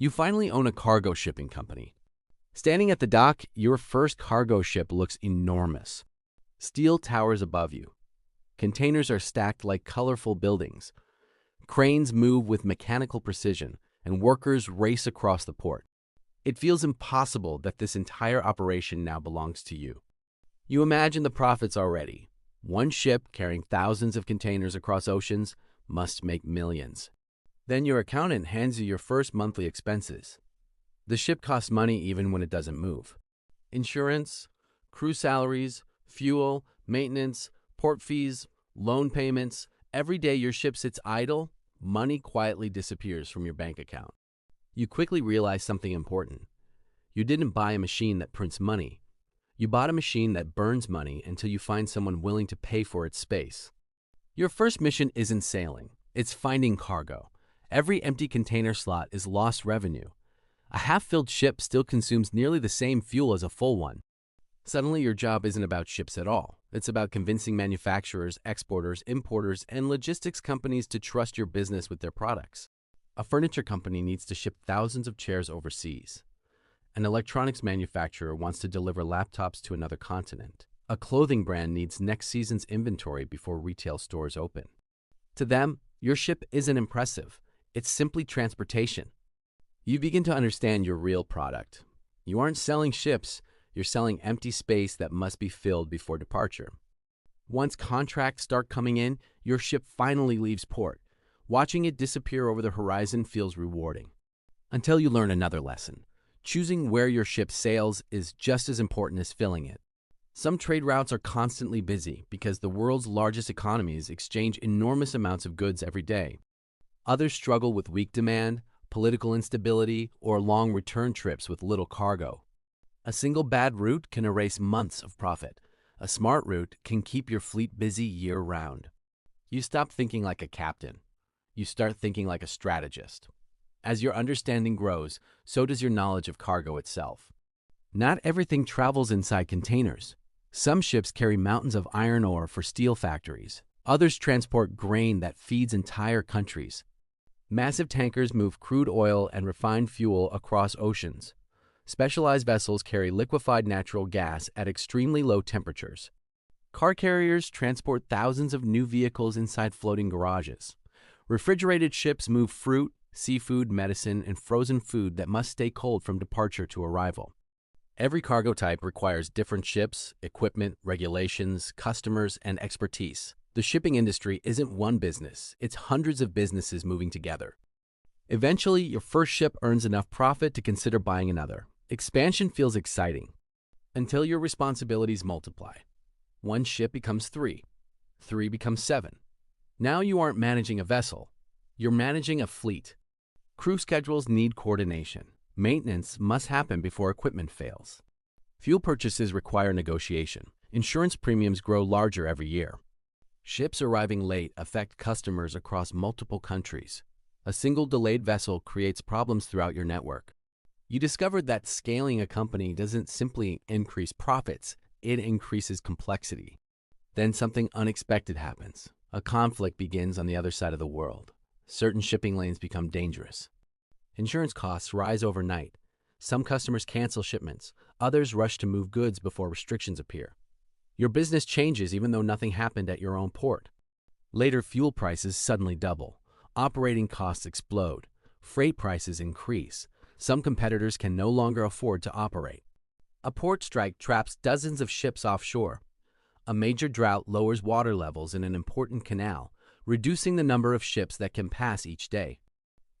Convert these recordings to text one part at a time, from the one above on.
You finally own a cargo shipping company. Standing at the dock, your first cargo ship looks enormous. Steel towers above you. Containers are stacked like colorful buildings. Cranes move with mechanical precision, and workers race across the port. It feels impossible that this entire operation now belongs to you. You imagine the profits already. One ship carrying thousands of containers across oceans must make millions. Then your accountant hands you your first monthly expenses. The ship costs money even when it doesn't move. Insurance, crew salaries, fuel, maintenance, port fees, loan payments. Every day your ship sits idle, money quietly disappears from your bank account. You quickly realize something important. You didn't buy a machine that prints money. You bought a machine that burns money until you find someone willing to pay for its space. Your first mission isn't sailing, it's finding cargo. Every empty container slot is lost revenue. A half-filled ship still consumes nearly the same fuel as a full one. Suddenly, your job isn't about ships at all. It's about convincing manufacturers, exporters, importers, and logistics companies to trust your business with their products. A furniture company needs to ship thousands of chairs overseas. An electronics manufacturer wants to deliver laptops to another continent. A clothing brand needs next season's inventory before retail stores open. To them, your ship isn't impressive. It's simply transportation. You begin to understand your real product. You aren't selling ships, you're selling empty space that must be filled before departure. Once contracts start coming in, your ship finally leaves port. Watching it disappear over the horizon feels rewarding. Until you learn another lesson. Choosing where your ship sails is just as important as filling it. Some trade routes are constantly busy because the world's largest economies exchange enormous amounts of goods every day. Others struggle with weak demand, political instability, or long return trips with little cargo. A single bad route can erase months of profit. A smart route can keep your fleet busy year-round. You stop thinking like a captain. You start thinking like a strategist. As your understanding grows, so does your knowledge of cargo itself. Not everything travels inside containers. Some ships carry mountains of iron ore for steel factories. Others transport grain that feeds entire countries. Massive tankers move crude oil and refined fuel across oceans. Specialized vessels carry liquefied natural gas at extremely low temperatures. Car carriers transport thousands of new vehicles inside floating garages. Refrigerated ships move fruit, seafood, medicine, and frozen food that must stay cold from departure to arrival. Every cargo type requires different ships, equipment, regulations, customers, and expertise. The shipping industry isn't one business, it's hundreds of businesses moving together. Eventually, your first ship earns enough profit to consider buying another. Expansion feels exciting until your responsibilities multiply. One ship becomes 3. 3 becomes 7. Now you aren't managing a vessel, you're managing a fleet. Crew schedules need coordination. Maintenance must happen before equipment fails. Fuel purchases require negotiation. Insurance premiums grow larger every year. Ships arriving late affect customers across multiple countries. A single delayed vessel creates problems throughout your network. You discovered that scaling a company doesn't simply increase profits, it increases complexity. Then something unexpected happens. A conflict begins on the other side of the world. Certain shipping lanes become dangerous. Insurance costs rise overnight. Some customers cancel shipments. Others rush to move goods before restrictions appear. Your business changes even though nothing happened at your own port. Later, fuel prices suddenly double. Operating costs explode. Freight prices increase. Some competitors can no longer afford to operate. A port strike traps dozens of ships offshore. A major drought lowers water levels in an important canal, reducing the number of ships that can pass each day.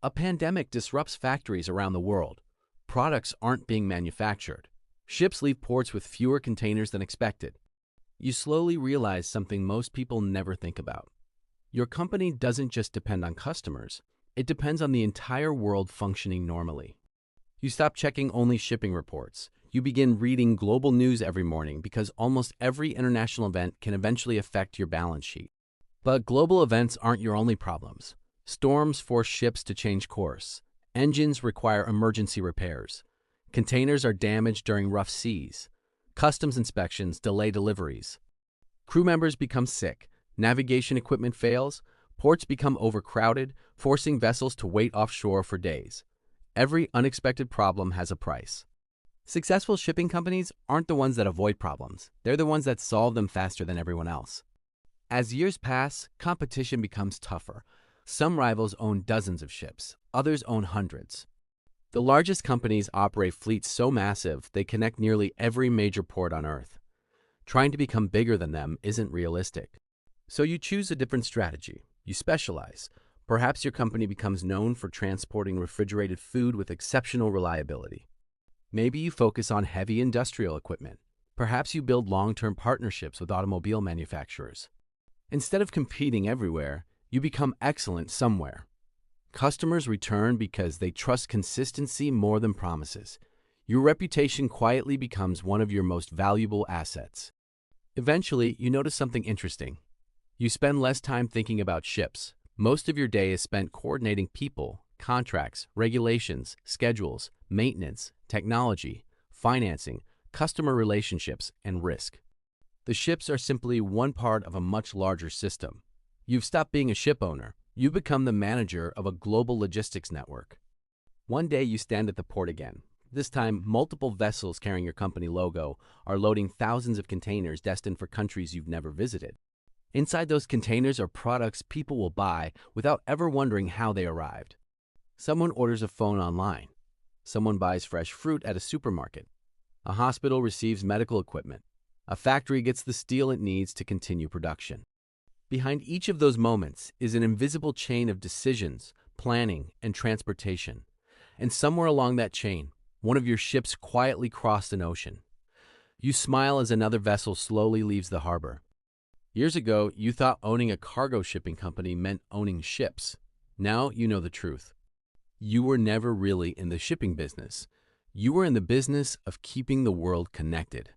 A pandemic disrupts factories around the world. Products aren't being manufactured. Ships leave ports with fewer containers than expected. You slowly realize something most people never think about. Your company doesn't just depend on customers, it depends on the entire world functioning normally. You stop checking only shipping reports. You begin reading global news every morning because almost every international event can eventually affect your balance sheet. But global events aren't your only problems. Storms force ships to change course. Engines require emergency repairs. Containers are damaged during rough seas. Customs inspections delay deliveries. Crew members become sick. Navigation equipment fails. Ports become overcrowded, forcing vessels to wait offshore for days. Every unexpected problem has a price. Successful shipping companies aren't the ones that avoid problems. They're the ones that solve them faster than everyone else. As years pass, competition becomes tougher. Some rivals own dozens of ships, others own hundreds. The largest companies operate fleets so massive they connect nearly every major port on Earth. Trying to become bigger than them isn't realistic. So you choose a different strategy. You specialize. Perhaps your company becomes known for transporting refrigerated food with exceptional reliability. Maybe you focus on heavy industrial equipment. Perhaps you build long-term partnerships with automobile manufacturers. Instead of competing everywhere, you become excellent somewhere. Customers return because they trust consistency more than promises. Your reputation quietly becomes one of your most valuable assets. Eventually, you notice something interesting. You spend less time thinking about ships. Most of your day is spent coordinating people, contracts, regulations, schedules, maintenance, technology, financing, customer relationships, and risk. The ships are simply one part of a much larger system. You've stopped being a ship owner. You become the manager of a global logistics network. One day you stand at the port again. This time, multiple vessels carrying your company logo are loading thousands of containers destined for countries you've never visited. Inside those containers are products people will buy without ever wondering how they arrived. Someone orders a phone online. Someone buys fresh fruit at a supermarket. A hospital receives medical equipment. A factory gets the steel it needs to continue production. Behind each of those moments is an invisible chain of decisions, planning, and transportation. And somewhere along that chain, one of your ships quietly crossed an ocean. You smile as another vessel slowly leaves the harbor. Years ago, you thought owning a cargo shipping company meant owning ships. Now you know the truth. You were never really in the shipping business. You were in the business of keeping the world connected.